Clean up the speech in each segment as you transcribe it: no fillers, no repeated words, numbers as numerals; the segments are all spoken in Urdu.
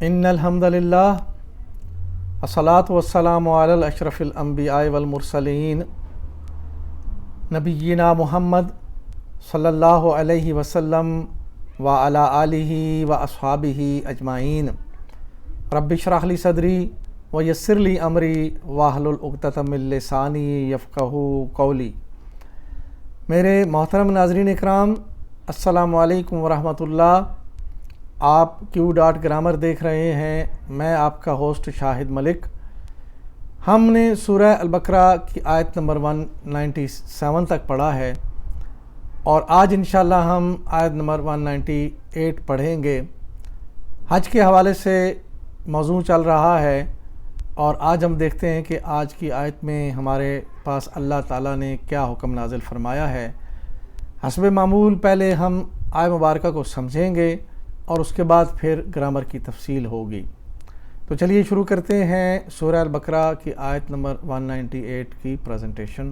ان الحمد للہ الصلاۃ والسلام علی اشرف الانبیاء والمرسلین نبینا محمد صلی اللہ علیہ وسلم وعلی آلہ واصحابہ اجمعین۔ رب اشرح لی صدری ویسر لی امری واحلل عقدۃ من لسانی یفقہوا قولی۔ میرے محترم ناظرین اکرام، السلام علیکم ورحمۃ اللہ۔ آپ کیو ڈاٹ گرامر دیکھ رہے ہیں، میں آپ کا ہوسٹ شاہد ملک۔ ہم نے سورہ البقرہ کی آیت نمبر 197 تک پڑھا ہے اور آج انشاءاللہ ہم آیت نمبر 198 پڑھیں گے۔ حج کے حوالے سے موضوع چل رہا ہے اور آج ہم دیکھتے ہیں کہ آج کی آیت میں ہمارے پاس اللہ تعالیٰ نے کیا حکم نازل فرمایا ہے۔ حسب معمول پہلے ہم آیت مبارکہ کو سمجھیں گے اور اس کے بعد پھر گرامر کی تفصیل ہوگی۔ تو چلیے شروع کرتے ہیں سورہ البقرہ کی آیت نمبر 198 کی پریزنٹیشن۔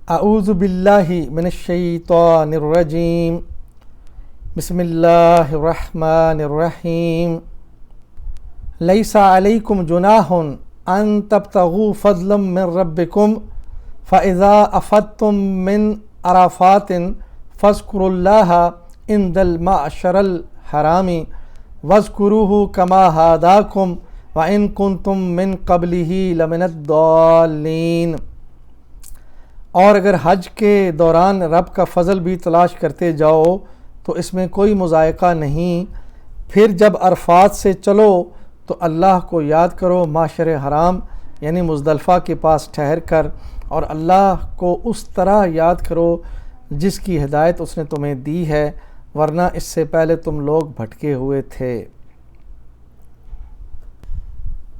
اعوذ باللہ من الشیطان الرجیم، بسم اللہ الرحمن الرحیم۔ لیس علیکم جناح ان تبتغوا فضلا من ربکم فَإِذَا أَفَضْتُم مِّنْ عَرَفَاتٍ فاذكروا اللَّهَ عِندَ الْمَعْشَرِ الْحَرَامِ واذكروه كما هداكم وإن كنتم من قبله لمن الضالين۔ اور اگر حج کے دوران رب کا فضل بھی تلاش کرتے جاؤ تو اس میں کوئی مضائقہ نہیں۔ پھر جب عرفات سے چلو تو اللہ کو یاد کرو معشر حرام یعنی مزدلفہ کے پاس ٹھہر کر، اور اللہ کو اس طرح یاد کرو جس کی ہدایت اس نے تمہیں دی ہے، ورنہ اس سے پہلے تم لوگ بھٹکے ہوئے تھے۔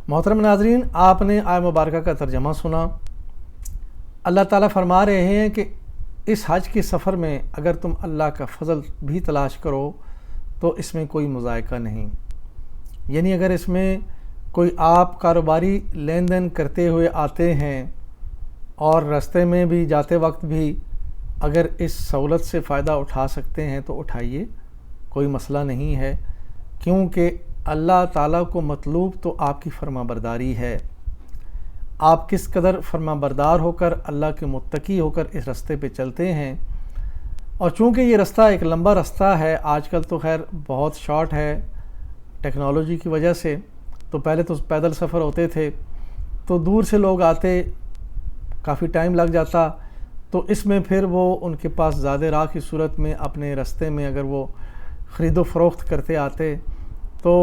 محترم ناظرین، آپ نے آیت مبارکہ کا ترجمہ سنا۔ اللہ تعالیٰ فرما رہے ہیں کہ اس حج کے سفر میں اگر تم اللہ کا فضل بھی تلاش کرو تو اس میں کوئی مضائقہ نہیں، یعنی اگر اس میں کوئی آپ کاروباری لین دین کرتے ہوئے آتے ہیں اور راستے میں بھی جاتے وقت بھی اگر اس سہولت سے فائدہ اٹھا سکتے ہیں تو اٹھائیے، کوئی مسئلہ نہیں ہے، کیونکہ اللہ تعالیٰ کو مطلوب تو آپ کی فرما برداری ہے۔ آپ کس قدر فرما بردار ہو کر اللہ کے متقی ہو کر اس راستے پہ چلتے ہیں۔ اور چونکہ یہ راستہ ایک لمبا راستہ ہے، آج کل تو خیر بہت شارٹ ہے ٹیکنالوجی کی وجہ سے، تو پہلے تو پیدل سفر ہوتے تھے تو دور سے لوگ آتے، کافی ٹائم لگ جاتا، تو اس میں پھر وہ ان کے پاس زیادہ راہ کی صورت میں اپنے راستے میں اگر وہ خرید و فروخت کرتے آتے تو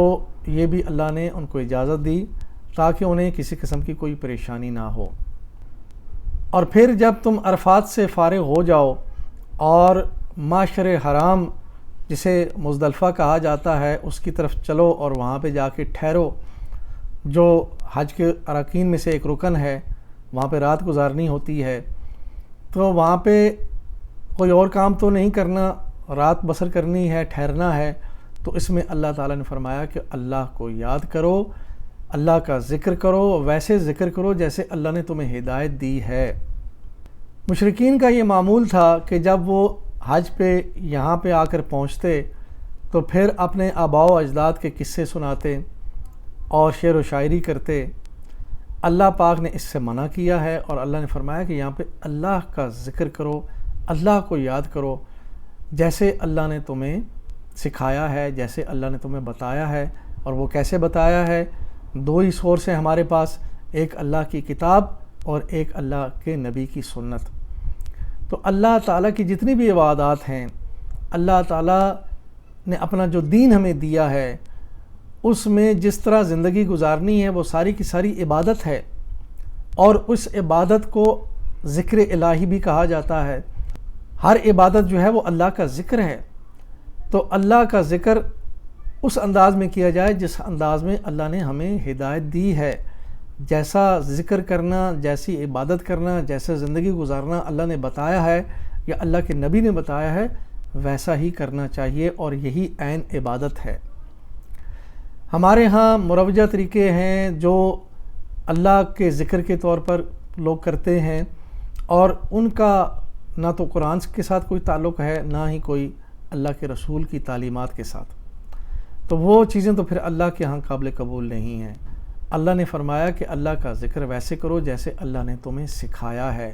یہ بھی اللہ نے ان کو اجازت دی تاکہ انہیں کسی قسم کی کوئی پریشانی نہ ہو۔ اور پھر جب تم عرفات سے فارغ ہو جاؤ اور معشر حرام جسے مزدلفہ کہا جاتا ہے اس کی طرف چلو اور وہاں پہ جا کے ٹھہرو، جو حج کے اراکین میں سے ایک رکن ہے، وہاں پہ رات گزارنی ہوتی ہے، تو وہاں پہ کوئی اور کام تو نہیں کرنا، رات بسر کرنی ہے، ٹھہرنا ہے، تو اس میں اللہ تعالیٰ نے فرمایا کہ اللہ کو یاد کرو، اللہ کا ذکر کرو، ویسے ذکر کرو جیسے اللہ نے تمہیں ہدایت دی ہے۔ مشرکین کا یہ معمول تھا کہ جب وہ حج پہ یہاں پہ آ کر پہنچتے تو پھر اپنے آباء و اجداد کے قصے سناتے اور شعر و شاعری کرتے۔ اللہ پاک نے اس سے منع کیا ہے اور اللہ نے فرمایا کہ یہاں پہ اللہ کا ذکر کرو، اللہ کو یاد کرو جیسے اللہ نے تمہیں سکھایا ہے، جیسے اللہ نے تمہیں بتایا ہے۔ اور وہ کیسے بتایا ہے؟ دو ہی سورس ہیں ہمارے پاس، ایک اللہ کی کتاب اور ایک اللہ کے نبی کی سنت۔ تو اللہ تعالیٰ کی جتنی بھی عبادات ہیں، اللہ تعالیٰ نے اپنا جو دین ہمیں دیا ہے اس میں جس طرح زندگی گزارنی ہے وہ ساری کی ساری عبادت ہے، اور اس عبادت کو ذکر الہی بھی کہا جاتا ہے۔ ہر عبادت جو ہے وہ اللہ کا ذکر ہے، تو اللہ کا ذکر اس انداز میں کیا جائے جس انداز میں اللہ نے ہمیں ہدایت دی ہے۔ جیسا ذکر کرنا، جیسی عبادت کرنا، جیسا زندگی گزارنا اللہ نے بتایا ہے یا اللہ کے نبی نے بتایا ہے، ویسا ہی کرنا چاہیے، اور یہی عین عبادت ہے۔ ہمارے ہاں مروجہ طریقے ہیں جو اللہ کے ذکر کے طور پر لوگ کرتے ہیں، اور ان کا نہ تو قرآن کے ساتھ کوئی تعلق ہے، نہ ہی کوئی اللہ کے رسول کی تعلیمات کے ساتھ، تو وہ چیزیں تو پھر اللہ کے ہاں قابل قبول نہیں ہیں۔ اللہ نے فرمایا کہ اللہ کا ذکر ویسے کرو جیسے اللہ نے تمہیں سکھایا ہے،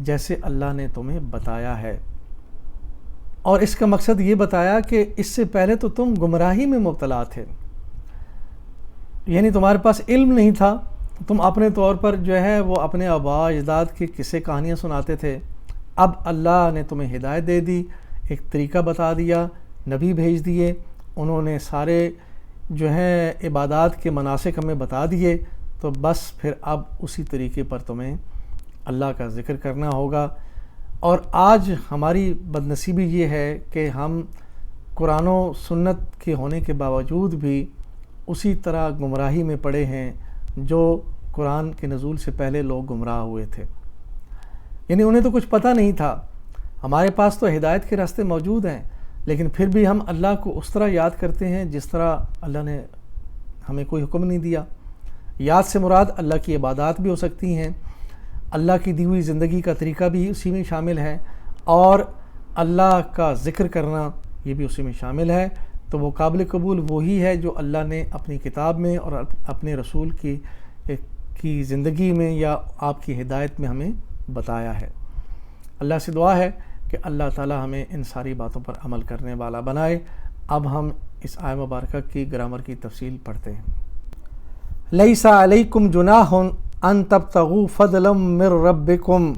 جیسے اللہ نے تمہیں بتایا ہے، اور اس کا مقصد یہ بتایا کہ اس سے پہلے تو تم گمراہی میں مبتلا تھے، یعنی تمہارے پاس علم نہیں تھا، تم اپنے طور پر جو ہے وہ اپنے آباء اجداد کے قصے کہانیاں سناتے تھے۔ اب اللہ نے تمہیں ہدایت دے دی، ایک طریقہ بتا دیا، نبی بھیج دیے، انہوں نے سارے جو ہیں عبادات کے مناسک ہمیں بتا دیے، تو بس پھر اب اسی طریقے پر تمہیں اللہ کا ذکر کرنا ہوگا۔ اور آج ہماری بدنصیبی یہ ہے کہ ہم قرآن و سنت کے ہونے کے باوجود بھی اسی طرح گمراہی میں پڑے ہیں جو قرآن کے نزول سے پہلے لوگ گمراہ ہوئے تھے، یعنی انہیں تو کچھ پتہ نہیں تھا۔ ہمارے پاس تو ہدایت کے راستے موجود ہیں، لیکن پھر بھی ہم اللہ کو اس طرح یاد کرتے ہیں جس طرح اللہ نے ہمیں کوئی حکم نہیں دیا۔ یاد سے مراد اللہ کی عبادات بھی ہو سکتی ہیں، اللہ کی دی ہوئی زندگی کا طریقہ بھی اسی میں شامل ہے، اور اللہ کا ذکر کرنا یہ بھی اسی میں شامل ہے۔ تو وہ قابل قبول وہی ہے جو اللہ نے اپنی کتاب میں اور اپنے رسول کی زندگی میں یا آپ کی ہدایت میں ہمیں بتایا ہے۔ اللہ سے دعا ہے کہ اللہ تعالی ہمیں ان ساری باتوں پر عمل کرنے والا بنائے۔ اب ہم اس آیہ مبارکہ کی گرامر کی تفصیل پڑھتے ہیں۔ لیس علیکم جناح ان تبتغوا فضلا من ربکم،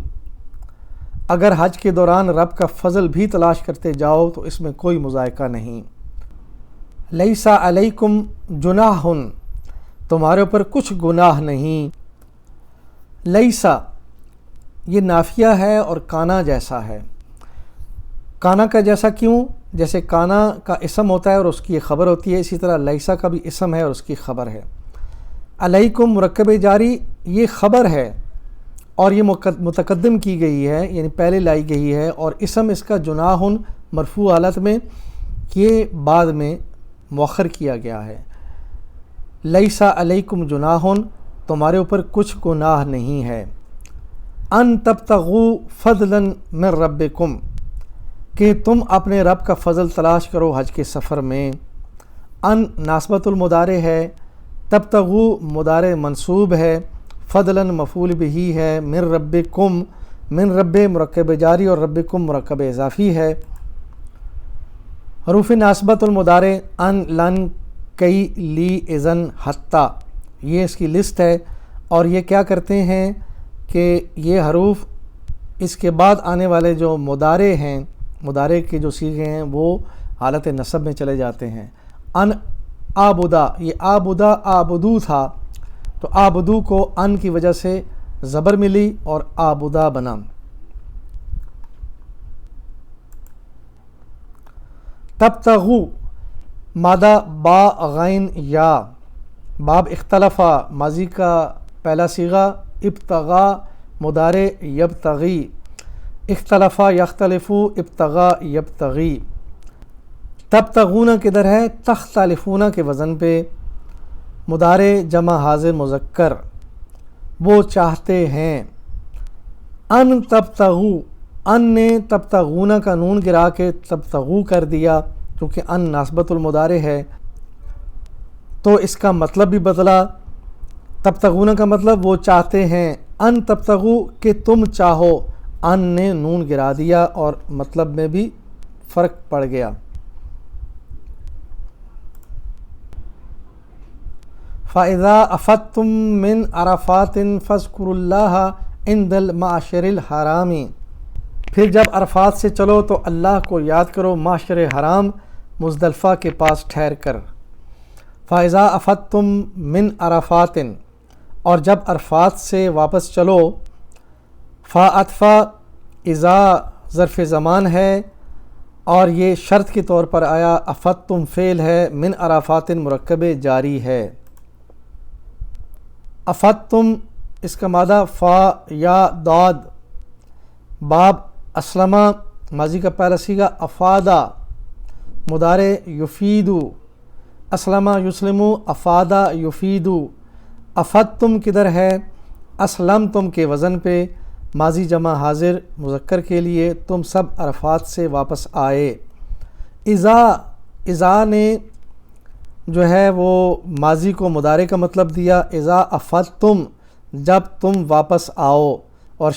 اگر حج کے دوران رب کا فضل بھی تلاش کرتے جاؤ تو اس میں کوئی مذائقہ نہیں۔ لیس علیکم جناح، تمہارے اوپر کچھ گناہ نہیں۔ لیسا یہ نافیہ ہے اور کانا جیسا ہے۔ کانا کا جیسا کیوں؟ جیسے کانا کا اسم ہوتا ہے اور اس کی خبر ہوتی ہے، اسی طرح لیسا کا بھی اسم ہے اور اس کی خبر ہے۔ علیکم مرکب جاری یہ خبر ہے اور یہ متقدم کی گئی ہے، یعنی پہلے لائی گئی ہے، اور اسم اس کا جناح مرفوع حالت میں یہ بعد میں مؤخر کیا گیا ہے۔ لیسا علیکم جناح، تمہارے اوپر کچھ گناہ نہیں ہے۔ ان تبتغوا فضلا من ربکم، کہ تم اپنے رب کا فضل تلاش کرو حج کے سفر میں۔ ان ناسبۃ المضارع ہے، تبتغوا مضارع منصوب ہے، فضلا مفعول بہ ہے، من ربکم، من رب مرکب جاری اور ربکم مرکب اضافی ہے۔ حروف ناسبۃ المضارع ان، لن، کئی، لی، اذن، حتی، یہ اس کی لسٹ ہے، اور یہ کیا کرتے ہیں کہ یہ حروف اس کے بعد آنے والے جو مضارع ہیں، مضارع کے جو صیغے ہیں وہ حالت نصب میں چلے جاتے ہیں۔ ان آبدا، یہ آبدا آبدو تھا، تو آبدو کو ان کی وجہ سے زبر ملی اور آبدا بنا۔ تبتغوا مادہ با غین یا، باب اختلفا ماضی کا پہلا صیغہ، ابتغا مضارع یبتغی، اختلفا یختلفو، ابتغا یبتغی۔ تبتغون کدھر ہے؟ تختلفون کے وزن پہ، مضارع جمع حاضر مذکر، وہ چاہتے ہیں۔ ان تبتغو، ان نے تبتغون کا نون گرا کے تبتغو کر دیا، کیونکہ ان ناسبۃ المضارع ہے تو اس کا مطلب بھی بدلا۔ تبتغون کا مطلب وہ چاہتے ہیں، ان تبتغو کہ تم چاہو، ان نے نون گرا دیا اور مطلب میں بھی فرق پڑ گیا۔ فَإِذَا أَفَضْتُم مِّنْ عَرَفَاتٍ فَاذْكُرُوا اللَّهَ عِندَ الْمَعْشَرِ الْحَرَامِ، پھر جب عرفات سے چلو تو اللہ کو یاد کرو معشر حرام، مزدلفہ کے پاس ٹھہر کر۔ فَإِذَا أَفَضْتُم مِّنْ عَرَفَاتٍ، اور جب عرفات سے واپس چلو، فا عطفہ اذا ظرف زمان ہے اور یہ شرط کے طور پر آیا، افضتم فعل ہے، من عرفات مرکب جاری ہے۔ افضتم اس کا مادہ فا یا داد، باب اسلمہ ماضی کا پہلا صیغہ، افادا مضارع یفیدو، اسلمہ یسلمو، افادا یفیدو۔ افضتم کدھر ہے؟ اسلمتم کے وزن پہ، ماضی جمع حاضر مذکر کے لیے تم سب عرفات سے واپس آئے۔ اذا نے جو ہے وہ ماضی کو مضارع کا مطلب دیا، اذا افضتم جب تم واپس آؤ، اور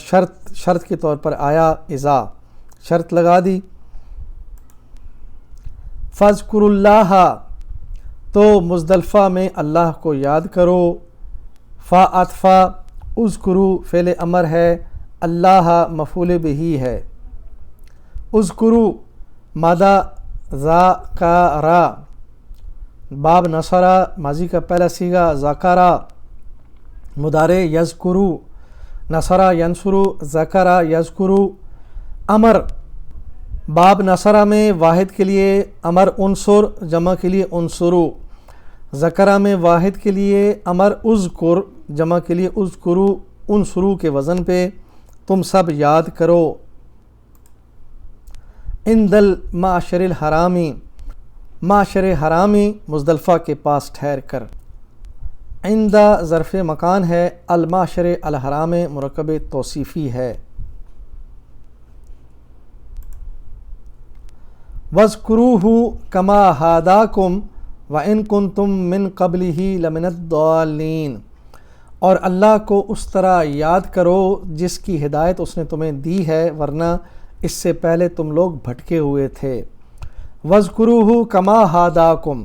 شرط کے طور پر آیا اذا، شرط لگا دی۔ فاذکروا اللہ تو مزدلفہ میں اللہ کو یاد کرو، عطفہ اذکروا فعل امر ہے، اللہ مفعول بہ ہے۔ اذکروا مادہ ذاکرا، باب نصرہ ماضی کا پہلا صیغہ، ذاکرا مضارع یذکرو، نصرہ ینصرو، ذکرہ یذکرو۔ امر باب نصرہ میں واحد کے لیے امر انصر، جمع کے لیے انصرو۔ ذکرہ میں واحد کے لیے امر اذکر، جمع کے لیے اذکرو، انصرو کے وزن پہ، تم سب یاد کرو۔ عند المعشر الحرامی، معشر حرامی مزدلفہ کے پاس ٹھہر کر۔ عند ظرف مکان ہے، المعشر الحرام مرکب توصیفی ہے۔ وَاذْكُرُوهُ كَمَا هَدَاكُمْ وَإِن كُنتُم مِّن قَبْلِهِ لَمِنَ الضَّالِّينَ، اور اللہ کو اس طرح یاد کرو جس کی ہدایت اس نے تمہیں دی ہے، ورنہ اس سے پہلے تم لوگ بھٹکے ہوئے تھے۔ وَاذْكُرُوهُ كَمَا هَدَاكُمْ،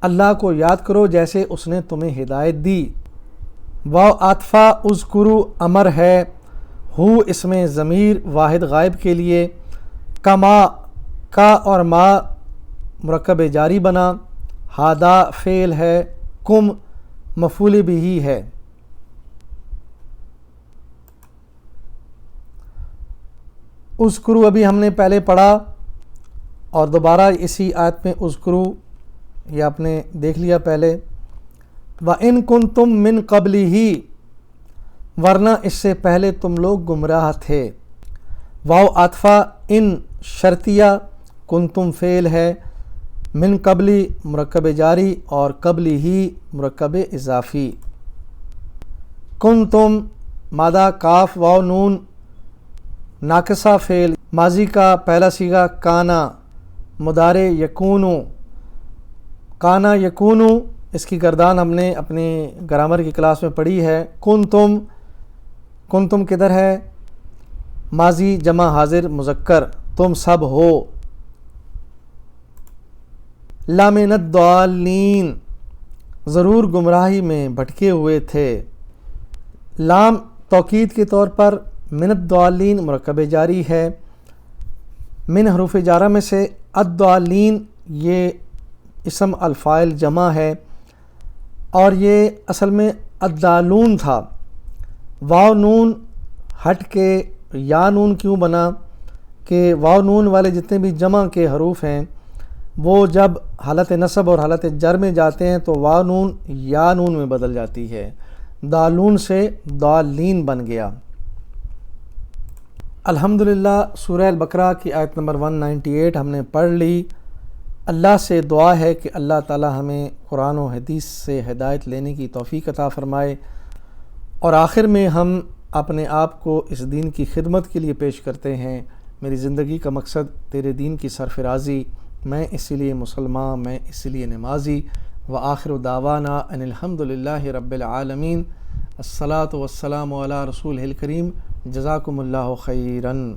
اللہ کو یاد کرو جیسے اس نے تمہیں ہدایت دی۔ واو عطفہ اذکرو امر ہے، ہو اس میں ضمیر واحد غائب کے لیے، کما کا اور ما مرکب جاری بنا، ہادا فعل ہے، کم مفعول بہ ہے۔ اذکرو ابھی ہم نے پہلے پڑھا اور دوبارہ اسی آیت میں اذکرو یہ آپ نے دیکھ لیا پہلے۔ وَإِن كُنتُم مِّن قَبْلِهِ، ورنہ اس سے پہلے تم لوگ گمراہ تھے۔ واو عطفہ ان شرطیہ، کنتم فعل ہے، من قبلی مرکب جاری اور قبلی ہی مرکب اضافی۔ کنتم مادہ کاف واو نون ناقصہ فعل، ماضی کا پہلا صیغہ کانا، مضارع یکونو، کانا یکونو، اس کی گردان ہم نے اپنی گرامر کی کلاس میں پڑھی ہے۔ کنتم، کنتم کدھر ہے؟ ماضی جمع حاضر مذکر، تم سب ہو۔ لَمِنَ الضَّالِّينَ، ضرور گمراہی میں بھٹکے ہوئے تھے۔ لام توکید کے طور پر، من الضالین مرکب جاری ہے، من حروف جارہ میں سے الضالین یہ اسم الفاعل جمع ہے، اور یہ اصل میں الضالون تھا۔ واو نون ہٹ کے یا نون کیوں بنا کہ واو نون والے جتنے بھی جمع کے حروف ہیں وہ جب حالت نصب اور حالت جر میں جاتے ہیں تو واو نون یا نون میں بدل جاتی ہے، دالون سے دالین بن گیا۔ الحمدللہ سورہ البقرہ کی آیت نمبر 198 ہم نے پڑھ لی۔ اللہ سے دعا ہے کہ اللہ تعالی ہمیں قرآن و حدیث سے ہدایت لینے کی توفیق عطا فرمائے، اور آخر میں ہم اپنے آپ کو اس دین کی خدمت کے لیے پیش کرتے ہیں۔ میری زندگی کا مقصد تیرے دین کی سرفرازی، میں اسی لیے مسلمان، میں اسی لیے نمازی۔ وآخر دعوانا ان الحمدللہ رب العالمین، الصلاۃ والسلام علی رسول الکریم، جزاکم اللہ خیراً۔